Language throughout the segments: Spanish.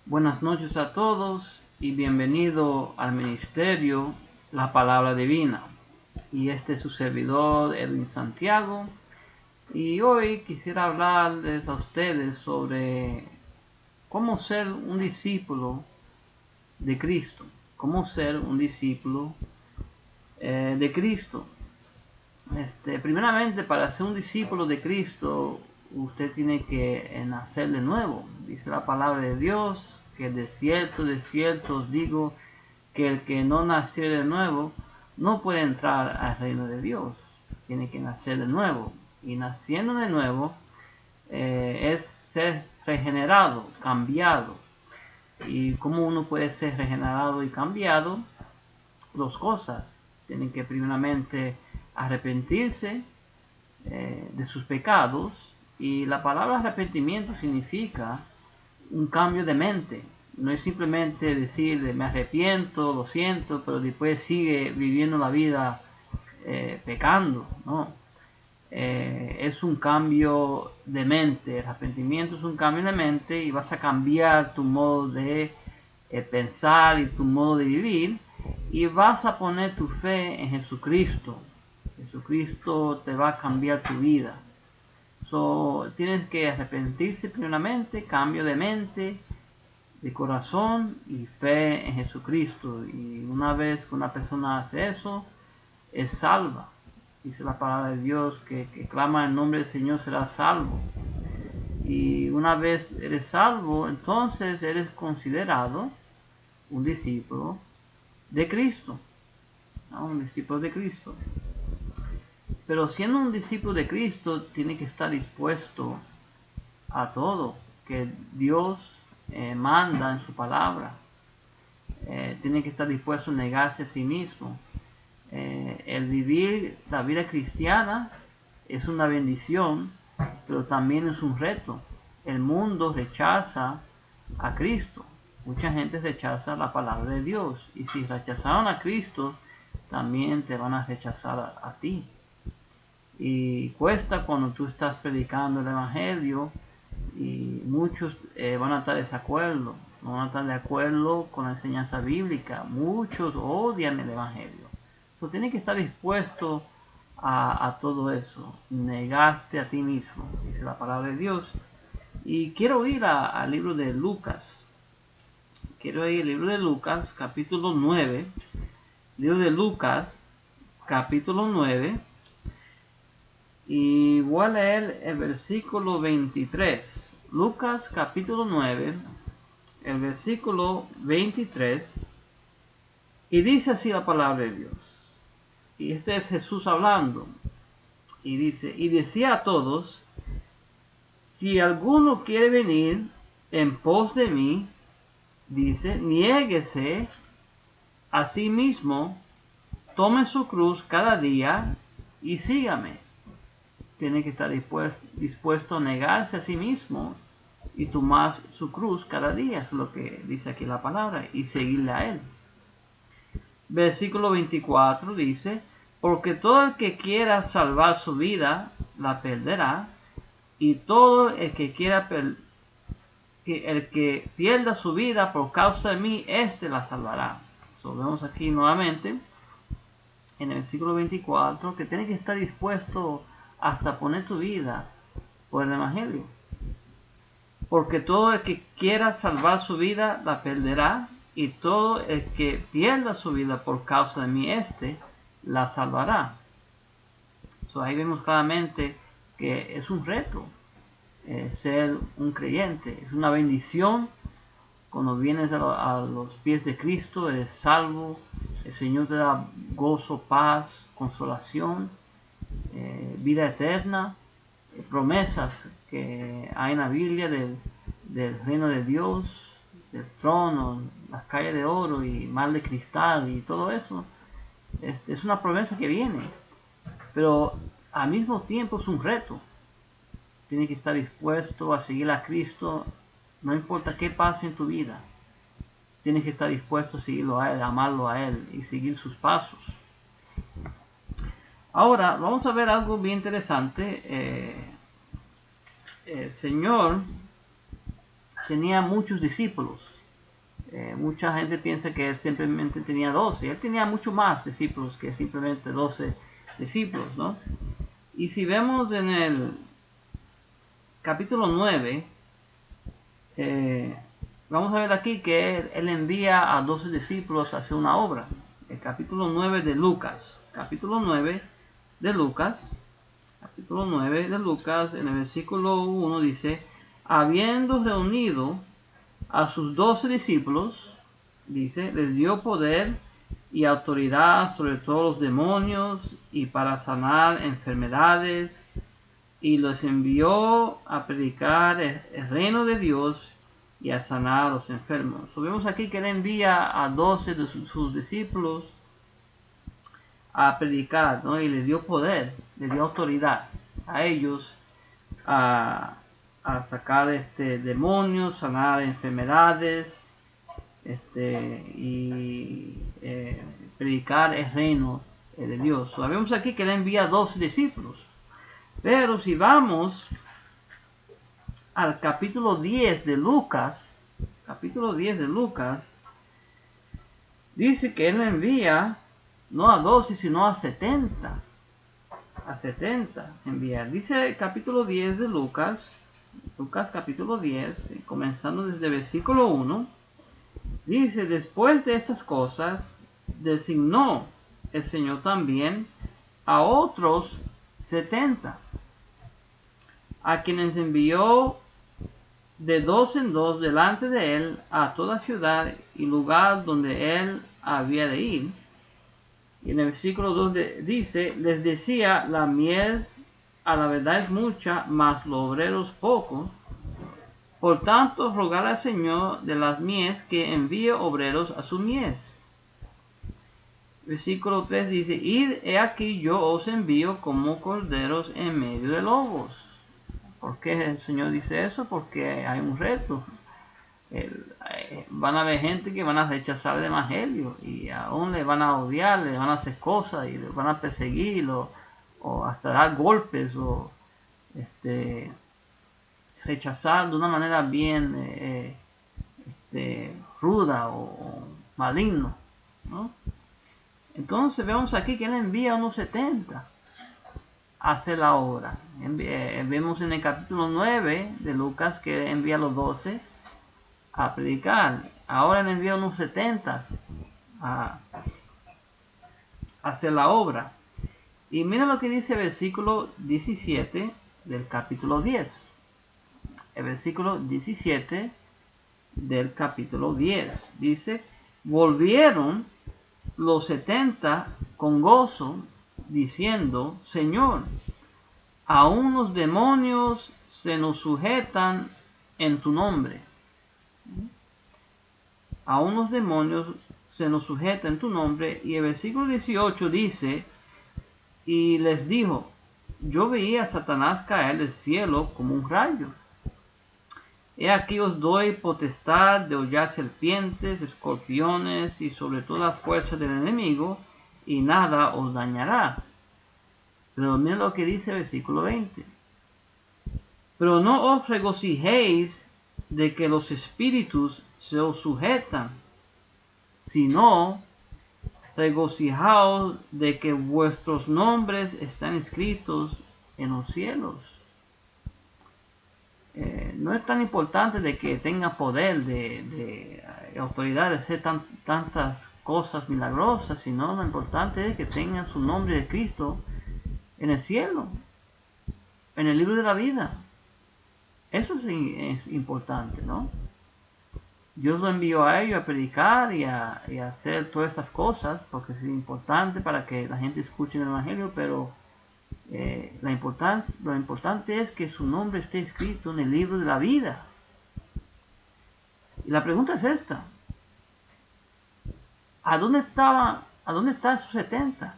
Buenas noches a todos y bienvenido al ministerio La Palabra Divina. Y este es su servidor Edwin Santiago. Y hoy quisiera hablarles a ustedes sobre cómo ser un discípulo de Cristo. Cómo ser un discípulo de Cristo. Primeramente, para ser un discípulo de Cristo, usted tiene que nacer de nuevo. Dice la palabra de Dios que de cierto os digo que el que no nació de nuevo no puede entrar al reino de Dios. Tiene que nacer de nuevo. Y naciendo de nuevo es ser regenerado, cambiado. ¿Y cómo uno puede ser regenerado y cambiado? Dos cosas. Tienen que primeramente arrepentirse de sus pecados, y la palabra arrepentimiento significa un cambio de mente. No es simplemente decir me arrepiento, lo siento, pero después sigue viviendo la vida pecando, ¿no? Es un cambio de mente. El arrepentimiento es un cambio de mente y vas a cambiar tu modo de pensar y tu modo de vivir, y vas a poner tu fe en Jesucristo. Jesucristo te va a cambiar tu vida. Tienes que arrepentirse primeramente, cambio de mente, de corazón y fe en Jesucristo. Y una vez que una persona hace eso, es salva. Dice la palabra de Dios que clama el nombre del Señor será salvo. Y una vez eres salvo, entonces eres considerado un discípulo de Cristo, ¿no? Un discípulo de Cristo. Pero siendo un discípulo de Cristo, tiene que estar dispuesto a todo que Dios manda en su palabra. Tiene que estar dispuesto a negarse a sí mismo. El vivir la vida cristiana es una bendición, pero también es un reto. El mundo rechaza a Cristo. Mucha gente rechaza la palabra de Dios. Y si rechazaron a Cristo, también te van a rechazar a ti. Y cuesta cuando tú estás predicando el Evangelio, y muchos van a estar de desacuerdo, no van a estar de acuerdo con la enseñanza bíblica. Muchos odian el Evangelio. Tú tienes que estar dispuesto a todo eso, negarte a ti mismo, dice la palabra de Dios. Y quiero ir al libro de Lucas. Quiero ir al libro de Lucas, capítulo 9. Libro de Lucas, capítulo 9. Y voy a leer el versículo 23. Lucas capítulo 9, el versículo 23. Y dice así la palabra de Dios. Y este es Jesús hablando. Y dice, y decía a todos, si alguno quiere venir en pos de mí, dice, niéguese a sí mismo, tome su cruz cada día y sígame. Tiene que estar dispuesto a negarse a sí mismo y tomar su cruz cada día, es lo que dice aquí la palabra, y seguirle a él. Versículo 24 dice, porque todo el que quiera salvar su vida, la perderá, y todo el que quiera el que pierda su vida por causa de mí, éste la salvará. Vemos aquí nuevamente en el versículo 24 que tiene que estar dispuesto hasta poner tu vida por el Evangelio. Porque todo el que quiera salvar su vida la perderá, y todo el que pierda su vida por causa de mí, éste la salvará. Ahí vemos claramente que es un reto ser un creyente. Es una bendición cuando vienes a los pies de Cristo, eres salvo. El Señor te da gozo, paz, consolación, vida eterna, promesas que hay en la Biblia del reino de Dios, del trono, las calles de oro y mar de cristal y todo eso. Es una promesa que viene, pero al mismo tiempo es un reto. Tienes que estar dispuesto a seguir a Cristo, no importa qué pase en tu vida. Tienes que estar dispuesto a seguirlo a Él, amarlo a Él y seguir sus pasos. Ahora vamos a ver algo bien interesante. El Señor tenía muchos discípulos. Mucha gente piensa que él simplemente tenía 12. Él tenía mucho más discípulos que simplemente 12 discípulos, ¿no? Y si vemos en el capítulo 9, vamos a ver aquí que él envía a 12 discípulos a hacer una obra. El capítulo 9 de Lucas. Capítulo 9 de Lucas. Capítulo 9 de Lucas, en el versículo 1 dice: habiendo reunido a sus 12 discípulos, dice, les dio poder y autoridad sobre todos los demonios y para sanar enfermedades, y los envió a predicar el reino de Dios y a sanar a los enfermos. Vemos aquí que él envía a 12 de sus discípulos a predicar, ¿no? Y les dio poder, les dio autoridad a ellos a sacar demonios, sanar enfermedades, y predicar el reino de Dios. Vemos aquí que él envía 12 discípulos. Pero si vamos al capítulo 10 de Lucas, dice que él envía no a 12, sino a 70. A 70 enviar. Dice el capítulo 10 de Lucas capítulo 10, comenzando desde el versículo 1, dice: después de estas cosas, designó el Señor también a otros 70, a quienes envió de dos en dos delante de él a toda ciudad y lugar donde él había de ir. Y en el versículo 2 dice: les decía, la miel a la verdad es mucha, mas los obreros pocos. Por tanto, rogar al Señor de las mies que envíe obreros a su mies. Versículo 3 dice: id, he aquí yo os envío como corderos en medio de lobos. ¿Por qué el Señor dice eso? Porque hay un reto. Van a haber gente que van a rechazar el evangelio y aún le van a odiar, le van a hacer cosas y le van a perseguir o hasta dar golpes o rechazar de una manera bien ruda o maligno, ¿no? Entonces vemos aquí que él envía a unos 70 a hacer la obra. Vemos en el capítulo 9 de Lucas que envía a los 12 a predicar. Ahora le envía a unos 70 a hacer la obra. Y mira lo que dice el versículo 17 del capítulo 10. El versículo 17 del capítulo 10 dice: volvieron los 70 con gozo, diciendo: Señor, aún los demonios se nos sujetan en tu nombre. Aún los demonios se nos sujetan en tu nombre. Y el versículo 18 dice: y les dijo: yo veía a Satanás caer del cielo como un rayo. He aquí os doy potestad de hollar serpientes, escorpiones y sobre toda fuerza del enemigo, y nada os dañará. Pero miren lo que dice el versículo 20. Pero no os regocijéis de que los espíritus se os sujetan, sino regocijaos de que vuestros nombres están escritos en los cielos. No es tan importante de que tenga poder de autoridad de hacer tantas cosas milagrosas, sino lo importante es que tenga su nombre de Cristo en el cielo, en el libro de la vida. Eso es importante, ¿no? Dios lo envió a ellos a predicar y a hacer todas estas cosas, porque es importante para que la gente escuche el evangelio, pero lo importante es que su nombre esté escrito en el libro de la vida. Y la pregunta es esta: ¿a dónde están esos 70?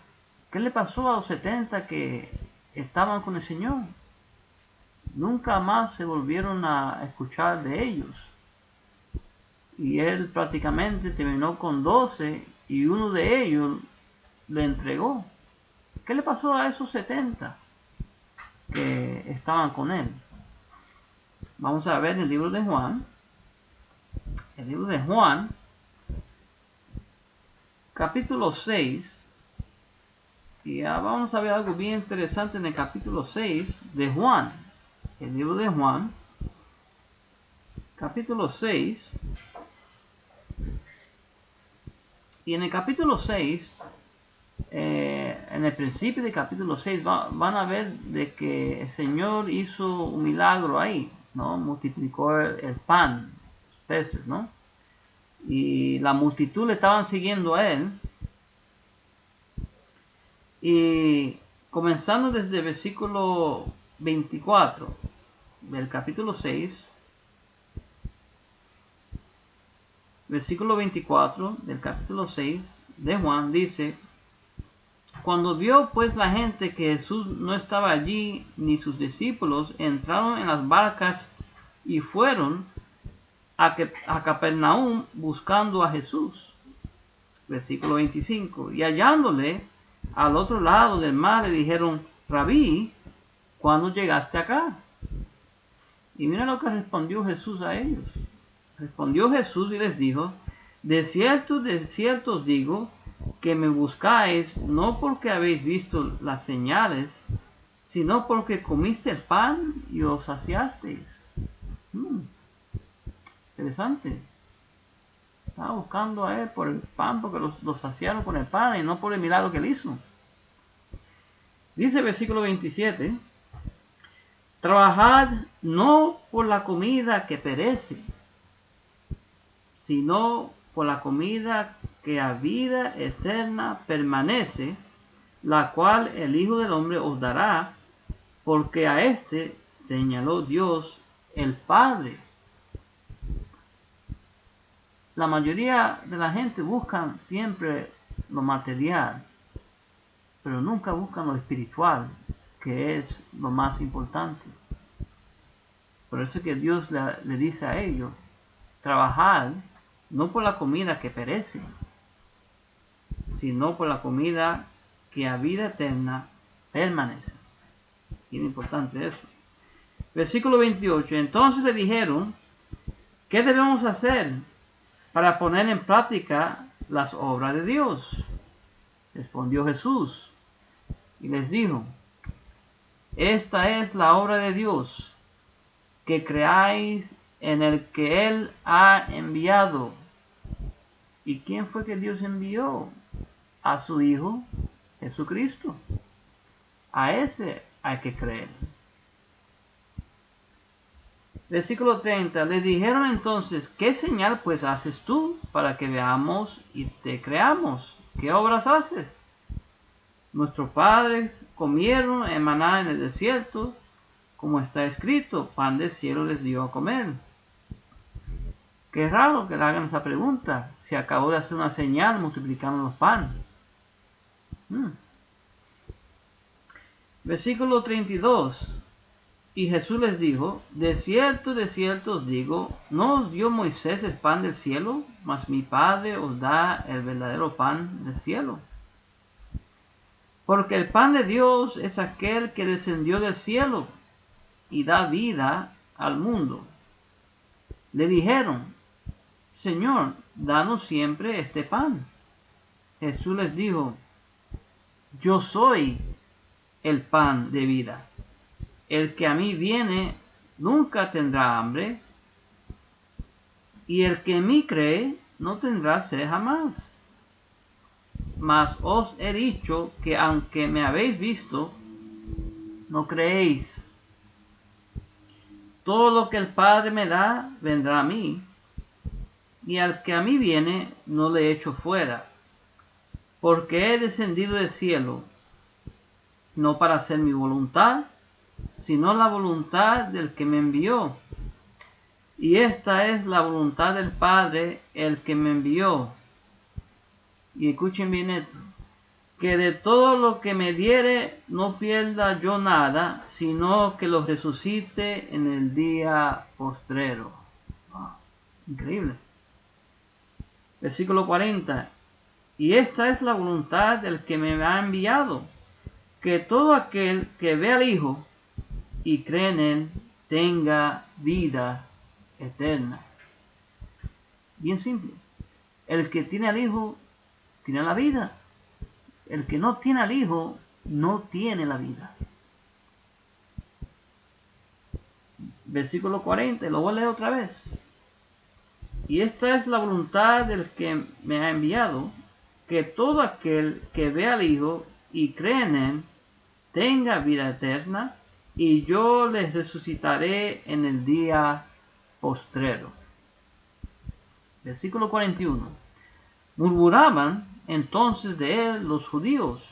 ¿Qué le pasó a los 70 que estaban con el Señor? Nunca más se volvieron a escuchar de ellos. Y él prácticamente terminó con 12 y uno de ellos le entregó. ¿Qué le pasó a esos 70 que estaban con él? Vamos a ver en el libro de Juan, el libro de Juan, capítulo 6, y ya vamos a ver algo bien interesante en el capítulo 6 de Juan, el libro de Juan, capítulo 6, y en el capítulo 6, en el principio del capítulo 6 van a ver de que el Señor hizo un milagro ahí, ¿no? Multiplicó el pan, los peces, ¿no? Y la multitud le estaban siguiendo a él. Y comenzando desde el versículo 24 del capítulo 6, versículo 24 del capítulo 6 de Juan dice: cuando vio pues la gente que Jesús no estaba allí, ni sus discípulos, entraron en las barcas y fueron a Capernaum buscando a Jesús. Versículo 25. Y hallándole al otro lado del mar, le dijeron: Rabí, ¿cuándo llegaste acá? Y mira lo que respondió Jesús a ellos. Respondió Jesús y les dijo: de cierto os digo, que me buscáis no porque habéis visto las señales, sino porque comiste el pan y os saciasteis. Interesante. Estaba buscando a él por el pan, porque los saciaron con el pan y no por el milagro que él hizo. Dice el versículo 27: trabajad no por la comida que perece, sino por la comida que a vida eterna permanece, la cual el Hijo del Hombre os dará, porque a este señaló Dios el Padre. La mayoría de la gente buscan siempre lo material, pero nunca buscan lo espiritual, que es lo más importante. Por eso es que Dios le dice a ellos: trabajad no por la comida que perece, sino por la comida que a vida eterna permanece. Bien importante eso. Versículo 28. Entonces le dijeron: ¿qué debemos hacer para poner en práctica las obras de Dios? Respondió Jesús y les dijo: esta es la obra de Dios, que creáis en el que Él ha enviado. ¿Y quién fue que Dios envió? A su Hijo Jesucristo. A ese hay que creer. Versículo 30. Le dijeron entonces: ¿qué señal pues haces tú para que veamos y te creamos? ¿Qué obras haces? Nuestros padres comieron el maná en el desierto, como está escrito: pan del cielo les dio a comer. Qué raro que le hagan esa pregunta, si acabó de hacer una señal multiplicando los panes. Versículo 32. Y Jesús les dijo: de cierto os digo, no os dio Moisés el pan del cielo, mas mi Padre os da el verdadero pan del cielo. Porque el pan de Dios es aquel que descendió del cielo y da vida al mundo. Le dijeron: Señor, danos siempre este pan. Jesús les dijo: yo soy el pan de vida. El que a mí viene nunca tendrá hambre, y el que en mí cree no tendrá sed jamás. Mas os he dicho que aunque me habéis visto, no creéis. Todo lo que el Padre me da vendrá a mí, y al que a mí viene no le echo fuera, porque he descendido del cielo, no para hacer mi voluntad, sino la voluntad del que me envió. Y esta es la voluntad del Padre, el que me envió. Y escuchen bien esto: que de todo lo que me diere no pierda yo nada, sino que lo resucite en el día postrero. Wow, increíble. Versículo 40. Y esta es la voluntad del que me ha enviado, que todo aquel que ve al Hijo y cree en Él tenga vida eterna. Bien simple. El que tiene al Hijo tiene la vida. El que no tiene al Hijo no tiene la vida. Versículo 40, lo voy a leer otra vez. Y esta es la voluntad del que me ha enviado, que todo aquel que ve al Hijo y cree en él tenga vida eterna, y yo les resucitaré en el día postrero. Versículo 41. Murmuraban entonces de él los judíos,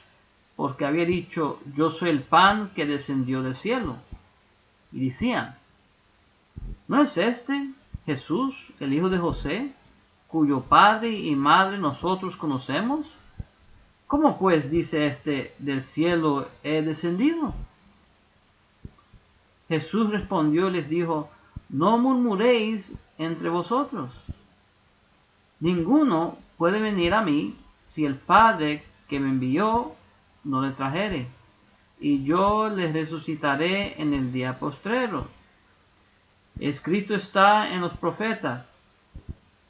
porque había dicho, yo soy el pan que descendió del cielo. Y decían, ¿no es este Jesús, el hijo de José, cuyo padre y madre nosotros conocemos? ¿Cómo pues dice este, del cielo he descendido? Jesús respondió y les dijo, no murmuréis entre vosotros. Ninguno puede venir a mí si el Padre que me envió no le trajere, y yo les resucitaré en el día postrero. Escrito está en los profetas,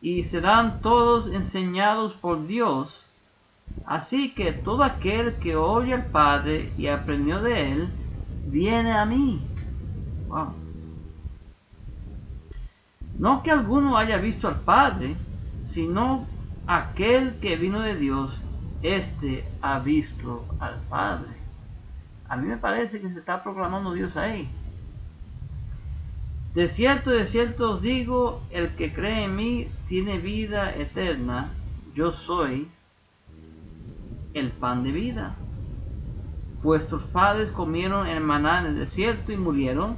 y serán todos enseñados por Dios. Así que todo aquel que oye al Padre y aprendió de él, viene a mí. Wow. No que alguno haya visto al Padre, sino aquel que vino de Dios, éste ha visto al Padre. A mí me parece que se está proclamando Dios ahí. De cierto os digo, el que cree en mí tiene vida eterna. Yo soy el pan de vida. Vuestros padres comieron el maná en el desierto y murieron.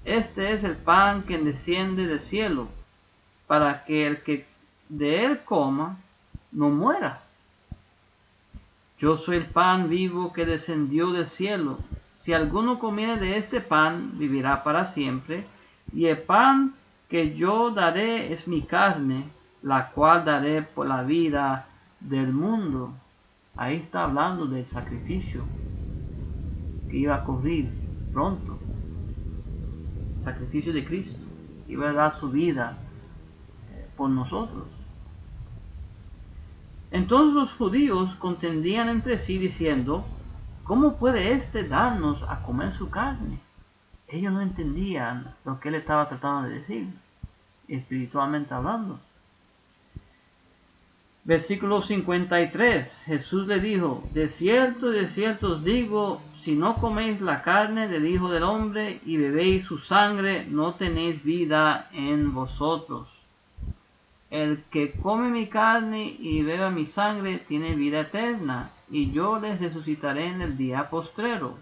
Este es el pan que desciende del cielo, para que el que de él coma no muera. Yo soy el pan vivo que descendió del cielo. Si alguno comiere de este pan, vivirá para siempre. Y el pan que yo daré es mi carne, la cual daré por la vida del mundo. Ahí está hablando del sacrificio que iba a ocurrir pronto. Sacrificio de Cristo. Iba a dar su vida por nosotros. Entonces los judíos contendían entre sí diciendo, ¿cómo puede éste darnos a comer su carne? Ellos no entendían lo que él estaba tratando de decir, espiritualmente hablando. Versículo 53, Jesús le dijo, de cierto os digo, si no coméis la carne del Hijo del Hombre y bebéis su sangre, no tenéis vida en vosotros. El que come mi carne y beba mi sangre tiene vida eterna, y yo les resucitaré en el día postrero.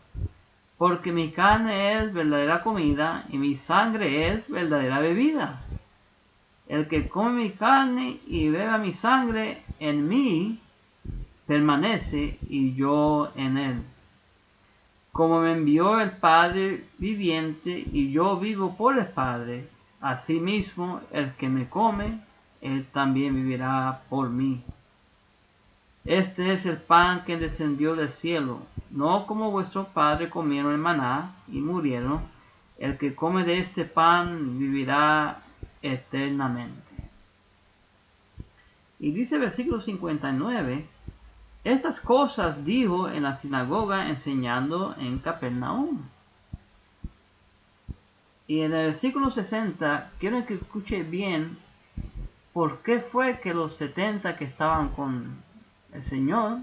Porque mi carne es verdadera comida, y mi sangre es verdadera bebida. El que come mi carne y beba mi sangre, en mí permanece, y yo en él. Como me envió el Padre viviente, y yo vivo por el Padre, asimismo el que me come, él también vivirá por mí. Este es el pan que descendió del cielo, no como vuestros padres comieron el maná y murieron. El que come de este pan vivirá eternamente. Y dice el versículo 59, estas cosas dijo en la sinagoga enseñando en Capernaum. Y en el versículo 60, quiero que escuche bien por qué fue que los 70 que estaban con el Señor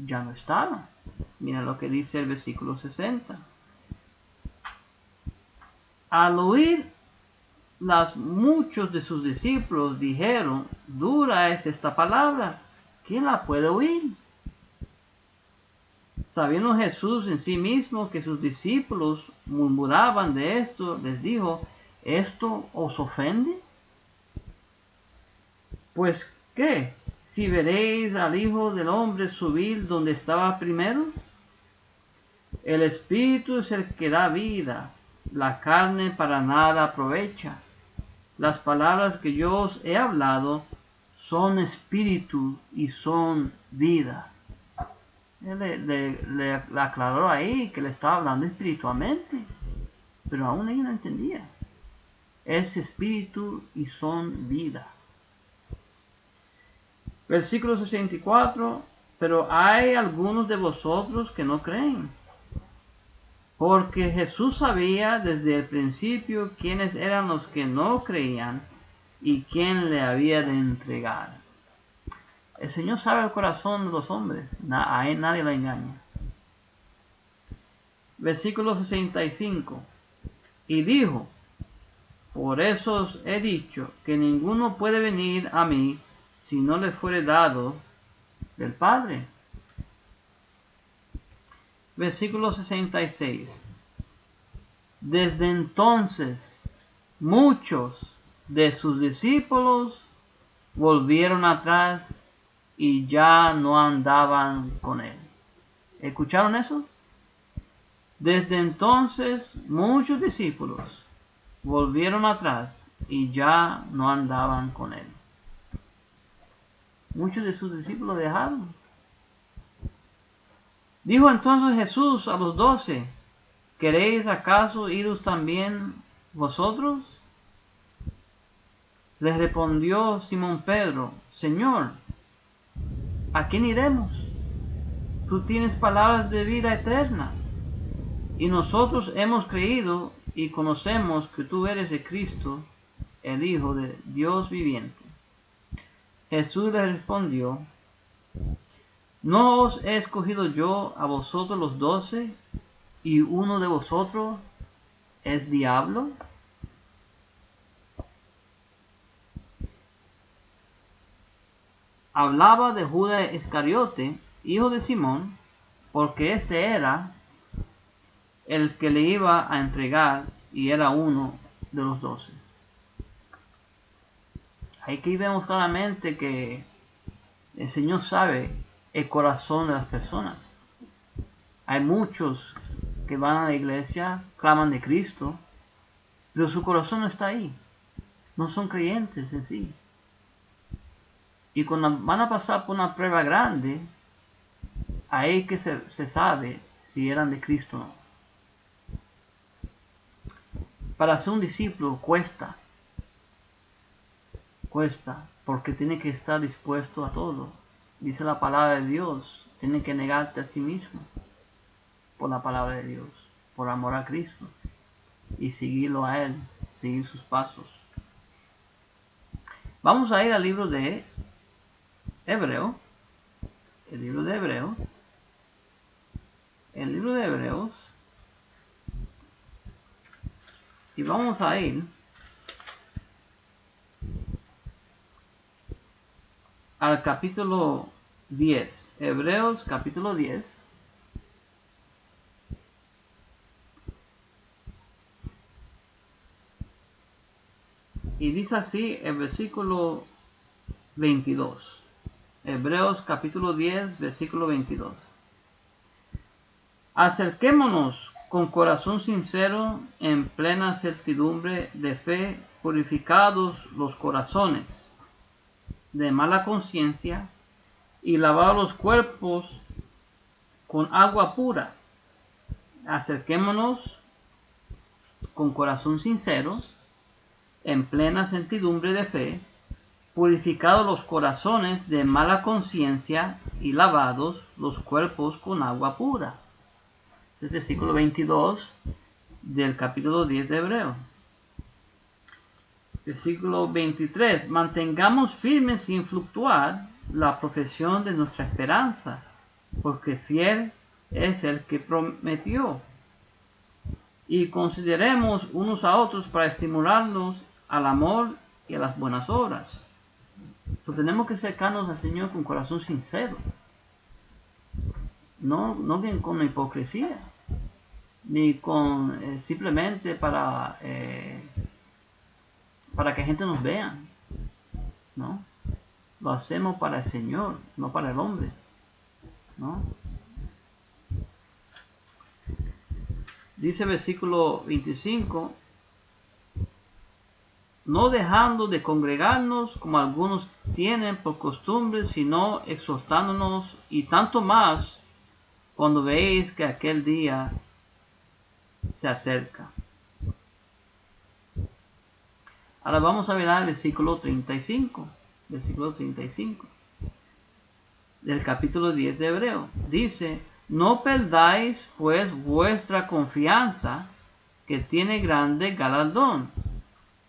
ya no estaban. Mira lo que dice el versículo 60. Al oír muchos de sus discípulos dijeron, dura es esta palabra, ¿quién la puede oír? Sabiendo Jesús en sí mismo que sus discípulos murmuraban de esto, les dijo, ¿esto os ofende? Pues, ¿qué? Si veréis al Hijo del Hombre subir donde estaba primero. El Espíritu es el que da vida, la carne para nada aprovecha. Las palabras que yo os he hablado son espíritu y son vida. Él le aclaró ahí que le estaba hablando espiritualmente, pero aún ellos no entendían. es espíritu y son vida. Versículo 64. Pero hay algunos de vosotros que no creen, porque Jesús sabía desde el principio quiénes eran los que no creían y quién le había de entregar. El Señor sabe el corazón de los hombres, a él nadie lo engaña. Versículo 65. Y dijo: por eso os he dicho que ninguno puede venir a mí si no le fuere dado del Padre. Versículo 66. Desde entonces muchos de sus discípulos volvieron atrás y ya no andaban con él. ¿Escucharon eso? Desde entonces muchos discípulos volvieron atrás y ya no andaban con él. Muchos de sus discípulos dejaron. Dijo entonces Jesús a los 12: ¿queréis acaso iros también vosotros? Les respondió Simón Pedro: Señor, ¿a quién iremos? Tú tienes palabras de vida eterna, y nosotros hemos creído y conocemos que tú eres el Cristo, el Hijo de Dios viviente. Jesús les respondió: ¿no os he escogido yo a vosotros los 12, y uno de vosotros es diablo? Hablaba de Judas Iscariote, hijo de Simón, porque este era el que le iba a entregar y era uno de los 12. Aquí vemos claramente que el Señor sabe el corazón de las personas. Hay muchos que van a la iglesia, claman de Cristo, pero su corazón no está ahí. No son creyentes en sí. Y cuando van a pasar por una prueba grande, ahí que se sabe si eran de Cristo o no. Para ser un discípulo cuesta, porque tiene que estar dispuesto a todo. Dice la palabra de Dios, tiene que negarte a sí mismo por la palabra de Dios, por amor a Cristo, y seguirlo a Él, seguir sus pasos. Vamos a ir al libro de Hebreo, el libro de Hebreos, y vamos a ir al capítulo 10, Hebreos capítulo 10. Y dice así el versículo 22. Hebreos capítulo 10, versículo 22. Acerquémonos con corazón sincero, en plena certidumbre de fe, purificados los corazones de mala conciencia y lavados los cuerpos con agua pura. Acerquémonos con corazón sincero, en plena certidumbre de fe, purificados los corazones de mala conciencia y lavados los cuerpos con agua pura. Este es el versículo 22 del capítulo 10 de Hebreo. Versículo 23. Mantengamos firmes sin fluctuar la profesión de nuestra esperanza, porque fiel es el que prometió. Y consideremos unos a otros para estimularnos al amor y a las buenas obras. Entonces tenemos que acercarnos al Señor con corazón sincero, no bien con hipocresía, ni con simplemente para que gente nos vea, ¿no? Lo hacemos para el Señor, no para el hombre, ¿no? Dice el versículo 25: no dejando de congregarnos como algunos tienen por costumbre, sino exhortándonos, y tanto más cuando veis que aquel día se acerca. Ahora vamos a ver el versículo 35. Versículo 35 del capítulo 10 de Hebreo. Dice: no perdáis pues vuestra confianza, que tiene grande galardón,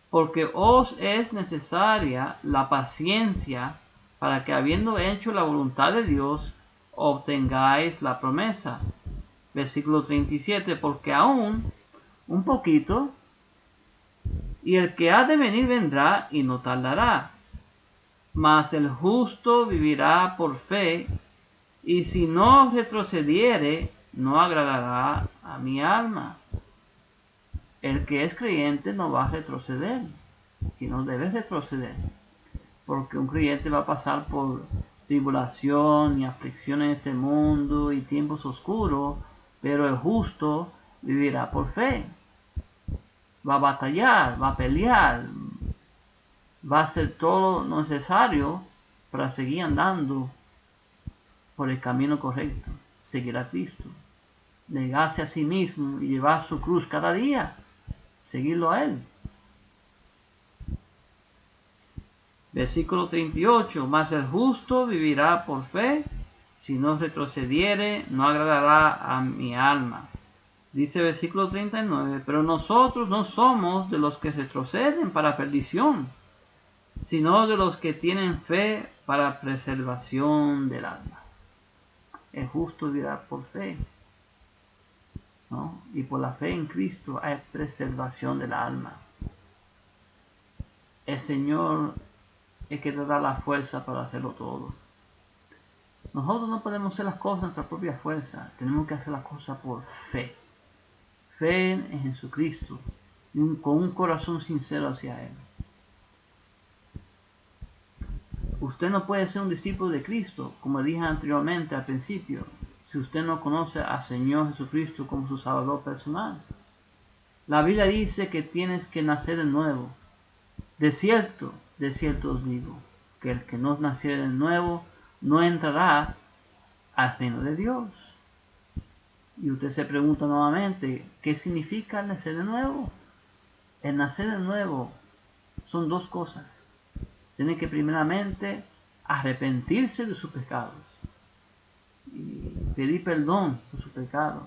porque os es necesaria la paciencia, para que habiendo hecho la voluntad de Dios, obtengáis la promesa. Versículo 37, porque aún un poquito, y el que ha de venir vendrá y no tardará. Mas el justo vivirá por fe, y si no retrocediere, no agradará a mi alma. El que es creyente no va a retroceder, y no debe retroceder, porque un creyente va a pasar por tribulación y aflicción en este mundo y tiempos oscuros, pero el justo vivirá por fe. Va a batallar, va a pelear, va a hacer todo lo necesario para seguir andando por el camino correcto, seguir a Cristo, negarse a sí mismo y llevar su cruz cada día, seguirlo a Él. Versículo 38, mas el justo vivirá por fe, si no retrocediere, no agradará a mi alma. Dice versículo 39, pero nosotros no somos de los que retroceden para perdición, sino de los que tienen fe para preservación del alma. El justo vivirá por fe, ¿no? Y por la fe en Cristo hay preservación del alma. El Señor es que te da la fuerza para hacerlo todo. Nosotros no podemos hacer las cosas en nuestra propia fuerza. Tenemos que hacer las cosas por fe. Fe en Jesucristo, con un corazón sincero hacia Él. Usted no puede ser un discípulo de Cristo, como dije anteriormente al principio, si usted no conoce al Señor Jesucristo como su Salvador personal. La Biblia dice que tienes que nacer de nuevo. De cierto os digo, que el que no naciere de nuevo no entrará al reino de Dios. Y usted se pregunta nuevamente, ¿qué significa el nacer de nuevo? El nacer de nuevo son dos cosas. Tiene que primeramente arrepentirse de sus pecados y pedir perdón por sus pecados.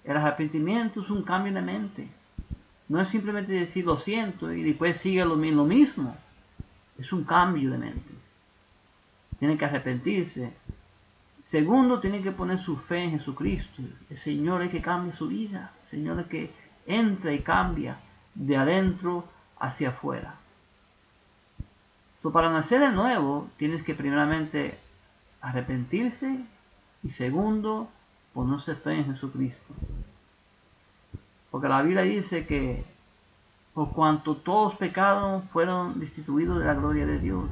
El arrepentimiento es un cambio de mente. No es simplemente decir lo siento y después sigue lo mismo. Es un cambio de mente. Tiene que arrepentirse. Segundo, tiene que poner su fe en Jesucristo. El Señor es que cambia su vida. El Señor es que entra y cambia de adentro hacia afuera. Para nacer de nuevo, tienes que primeramente arrepentirse y segundo, ponerse fe en Jesucristo. Porque la Biblia dice que por cuanto todos pecados fueron destituidos de la gloria de Dios.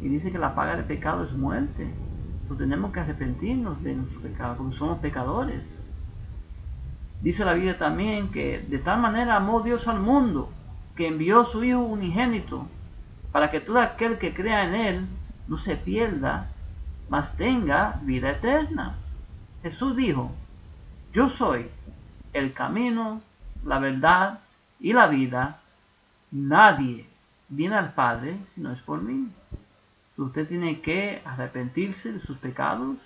Y dice que la paga del pecado es muerte. Entonces tenemos que arrepentirnos de nuestros pecados, porque somos pecadores. Dice la Biblia también que de tal manera amó Dios al mundo, que envió su Hijo unigénito, para que todo aquel que crea en Él no se pierda, mas tenga vida eterna. Jesús dijo: yo soy el camino, la verdad y la vida. Nadie viene al Padre si no es por mí. Usted tiene que arrepentirse de sus pecados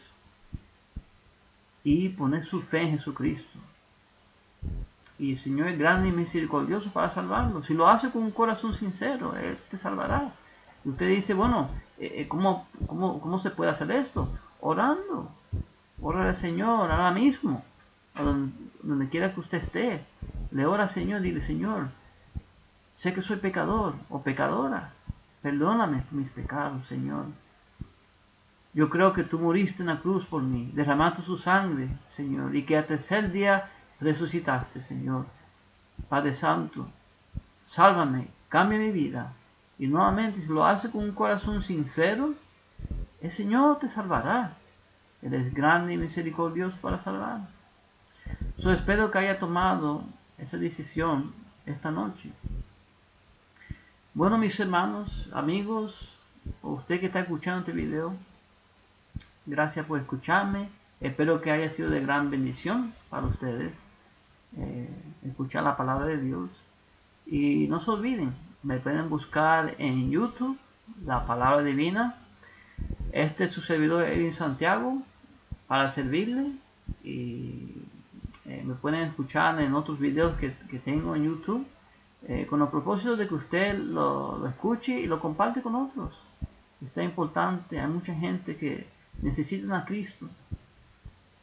y poner su fe en Jesucristo. Y el Señor es grande y misericordioso para salvarlo. Si lo hace con un corazón sincero, Él te salvará. Y usted dice, bueno, ¿cómo se puede hacer esto? Orando. Ora al Señor ahora mismo, donde quiera que usted esté. Le ora al Señor, dile: Señor, sé que soy pecador o pecadora. Perdóname por mis pecados, Señor. Yo creo que tú moriste en la cruz por mí, derramaste su sangre, Señor, y que al tercer día resucitaste, Señor. Padre Santo, sálvame, cambia mi vida. Y nuevamente, si lo hace con un corazón sincero, el Señor te salvará. Él es grande y misericordioso para salvar. Yo espero que haya tomado esa decisión esta noche. Bueno, mis hermanos, amigos, usted que está escuchando este video, gracias por escucharme. Espero que haya sido de gran bendición para ustedes escuchar la palabra de Dios. Y no se olviden, Me pueden buscar en YouTube, La Palabra Divina. Este es su servidor Edwin Santiago para servirle. Y me pueden escuchar en otros videos que tengo en YouTube, con el propósito de que usted lo escuche y lo comparte con otros. Está importante, hay mucha gente que necesita a Cristo.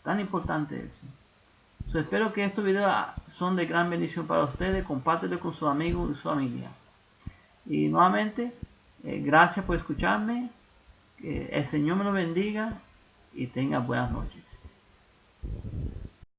Tan importante eso. Espero que estos videos son de gran bendición para ustedes. Compártelo con sus amigos y su familia. Y nuevamente, gracias por escucharme. Que el Señor me lo bendiga y tenga buenas noches.